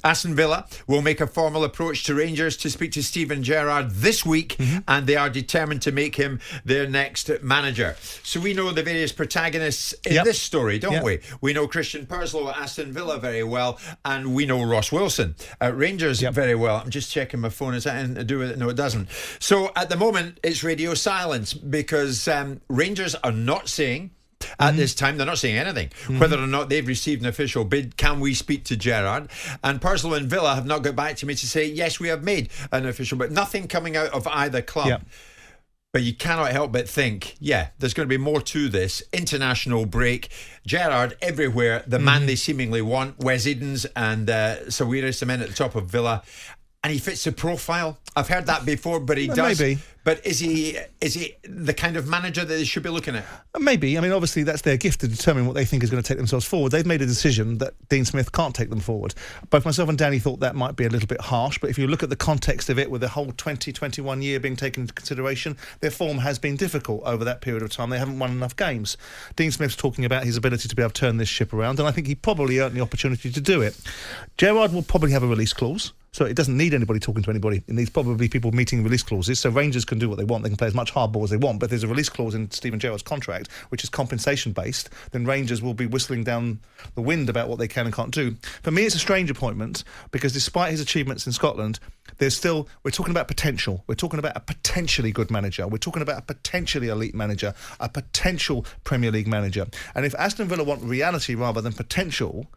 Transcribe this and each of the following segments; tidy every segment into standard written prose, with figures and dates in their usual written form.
Aston Villa will make a formal approach to Rangers to speak to Steven Gerrard this week, and they are determined to make him their next manager. So we know the various protagonists in this story, don't we? We know Christian Purslow at Aston Villa very well, and we know Ross Wilson at Rangers very well. I'm just checking my phone. Is that anything to do with it? No, it doesn't. So at the moment, it's radio silence because Rangers are not saying at this time, they're not saying anything. Whether or not they've received an official bid, can we speak to Gerrard? And Purslow and Villa have not got back to me to say, yes, we have made an official bid. Nothing coming out of either club. But you cannot help but think, there's going to be more to this. International break. Gerrard everywhere. The man they seemingly want. Wes Edens and Sawiris, the men at the top of Villa. And he fits the profile. I've heard that before, but he does. Maybe. But is he the kind of manager that they should be looking at? Maybe. I mean, obviously, that's their gift to determine what they think is going to take themselves forward. They've made a decision that Dean Smith can't take them forward. Both myself and Danny thought that might be a little bit harsh, but if you look at the context of it, with the whole 2021 year being taken into consideration, their form has been difficult over that period of time. They haven't won enough games. Dean Smith's talking about his ability to be able to turn this ship around, and I think he probably earned the opportunity to do it. Gerrard will probably have a release clause. So it doesn't need anybody talking to anybody. It needs probably people meeting release clauses. So Rangers can do what they want. They can play as much hardball as they want. But if there's a release clause in Steven Gerrard's contract, which is compensation-based, then Rangers will be whistling down the wind about what they can and can't do. For me, it's a strange appointment because despite his achievements in Scotland, we're talking about potential. We're talking about a potentially good manager. We're talking about a potentially elite manager, a potential Premier League manager. And if Aston Villa want reality rather than potential,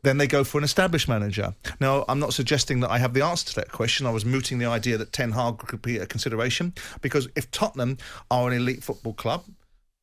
then they go for an established manager. Now, I'm not suggesting that I have the answer to that question. I was mooting the idea that Ten Hag could be a consideration, because if Tottenham are an elite football club,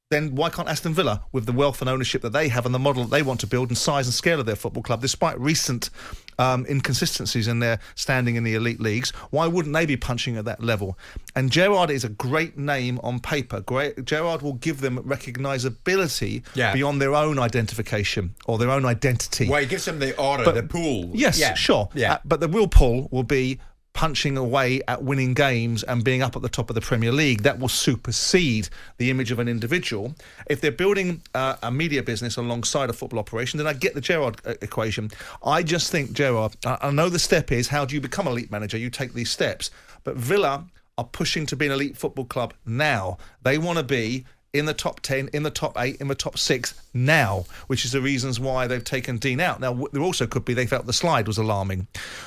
then why can't Aston Villa, with the wealth and ownership that they have and the model that they want to build and size and scale of their football club, despite recent inconsistencies in their standing in the elite leagues, why wouldn't they be punching at that level? And Gerrard is a great name on paper. Gerrard will give them recognisability beyond their own identification or their own identity. Well, he gives them the aura, the pull. Yes, sure. But the real pull will be punching away at winning games and being up at the top of the Premier League. That will supersede the image of an individual. If they're building a media business alongside a football operation, then I get the Gerrard equation. I just think Gerrard, I know the step is, how do you become a elite manager? You take these steps. But Villa are pushing to be an elite football club now. They want to be in the top 10, in the top 8, in the top 6 now, which is the reasons why they've taken Dean out. Now, there also could be they felt the slide was alarming.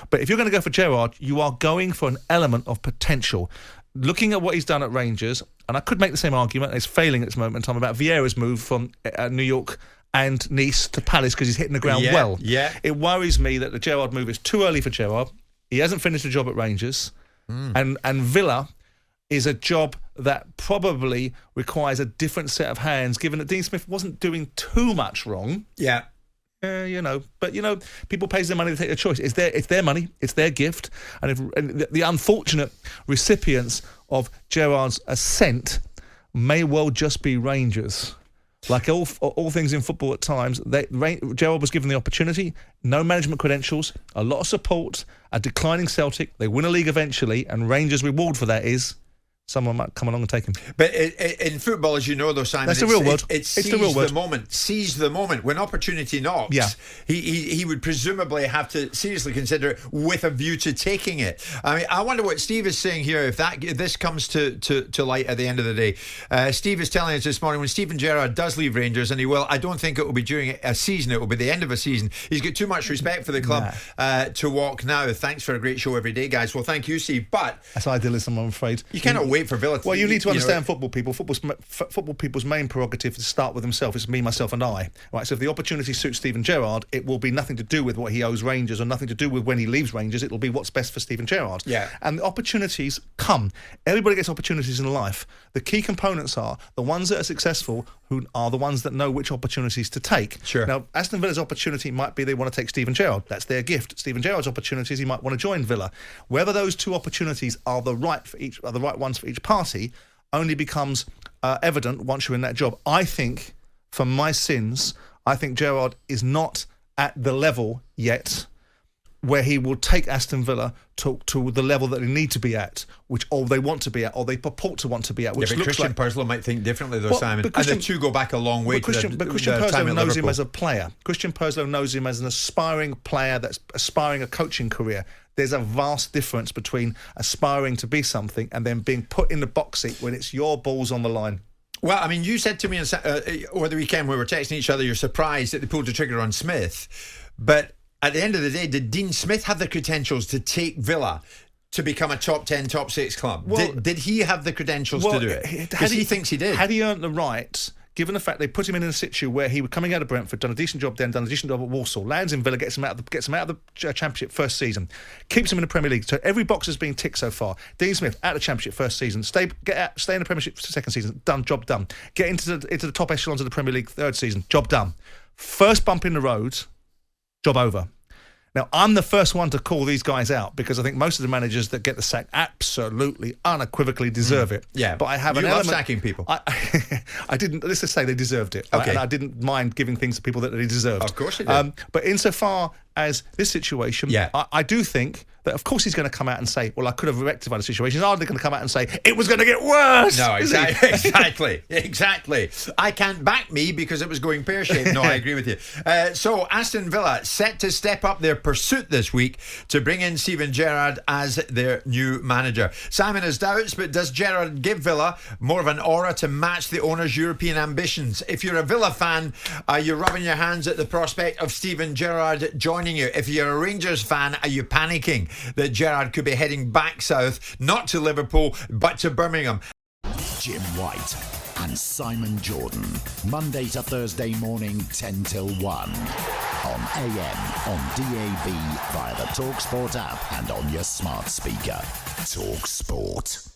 But if you're going to go for Gerrard, you are going for an element of potential. Looking at what he's done at Rangers, and I could make the same argument, it's failing at this moment in time, about Vieira's move from New York and Nice to Palace because he's hitting the ground well. It worries me that the Gerrard move is too early for Gerrard. He hasn't finished a job at Rangers. And Villa is a job that probably requires a different set of hands, given that Dean Smith wasn't doing too much wrong. But people pay their money to take a choice. It's their money, it's their gift, and the unfortunate recipients of Gerrard's ascent may well just be Rangers. Like all things in football at times, Gerrard was given the opportunity, no management credentials, a lot of support, a declining Celtic, they win a league eventually, and Rangers' reward for that is someone might come along and take him. But in football, as you know, though, Simon, that's the real world. It's the real word. Seize the moment. When opportunity knocks, he would presumably have to seriously consider it with a view to taking it. I mean, I wonder what Steve is saying here, if this comes to light at the end of the day. Steve is telling us this morning, when Steven Gerrard does leave Rangers, and he will, I don't think it will be during a season, it will be the end of a season. He's got too much respect for the club to walk now. Thanks for a great show every day, guys. Well, thank you, Steve. But that's idealism, I'm afraid. You cannot wait for Villa. Well, you need to understand football people. Football people's main prerogative is to start with themselves. It's me, myself, and I. Right. So if the opportunity suits Steven Gerrard, it will be nothing to do with what he owes Rangers or nothing to do with when he leaves Rangers. It will be what's best for Steven Gerrard. And the opportunities come. Everybody gets opportunities in life. The key components are the ones that are successful, who are the ones that know which opportunities to take. Sure. Now, Aston Villa's opportunity might be they want to take Steven Gerrard. That's their gift. Steven Gerrard's opportunities, he might want to join Villa. Whether those two opportunities are the right ones for each party only becomes evident once you're in that job. I think, for my sins, I think Gerrard is not at the level yet where he will take Aston Villa to the level that they need to be at, or they want to be at, or they purport to want to be at. Which but looks Christian like Purslow might think differently, though, Simon. And the two go back a long way. Christian Purslow knows him as a player. Christian Purslow knows him as an aspiring player that's aspiring a coaching career. There's a vast difference between aspiring to be something and then being put in the box seat when it's your balls on the line. Well, I mean, you said to me over the weekend we were texting each other, you're surprised that they pulled the trigger on Smith. But at the end of the day, did Dean Smith have the credentials to take Villa to become a top 10, top 6 club? Well, did he have the credentials to do it? Because he thinks he did. Had he earned the right, given the fact they put him in a situ where he was coming out of Brentford, done a decent job then, done a decent job at Walsall, lands in Villa, gets him out of the Championship first season, keeps him in the Premier League. So every box has been ticked so far. Dean Smith out of the Championship first season, stay in the Premiership second season, job done. Get into the top echelons of the Premier League third season, job done. First bump in the road, job over. Now, I'm the first one to call these guys out because I think most of the managers that get the sack absolutely, unequivocally deserve it. Yeah, but I have an element. You love sacking people. I didn't. Let's just say they deserved it. Okay. And I didn't mind giving things to people that they deserved. Of course you did. But insofar as this situation, I do think that, of course, he's going to come out and say, well, I could have rectified the situation. He's hardly going to come out and say, it was going to get worse. No, exactly. I can't back me because it was going pear-shaped. No, I agree with you. So, Aston Villa set to step up their pursuit this week to bring in Steven Gerrard as their new manager. Simon has doubts, but does Gerrard give Villa more of an aura to match the owner's European ambitions? If you're a Villa fan, are you rubbing your hands at the prospect of Steven Gerrard joining you? If you're a Rangers fan, are you panicking that Gerrard could be heading back south, not to Liverpool, but to Birmingham? Jim White and Simon Jordan, Monday to Thursday morning, 10 till 1. On AM, on DAB, via the talkSPORT app and on your smart speaker. talkSPORT.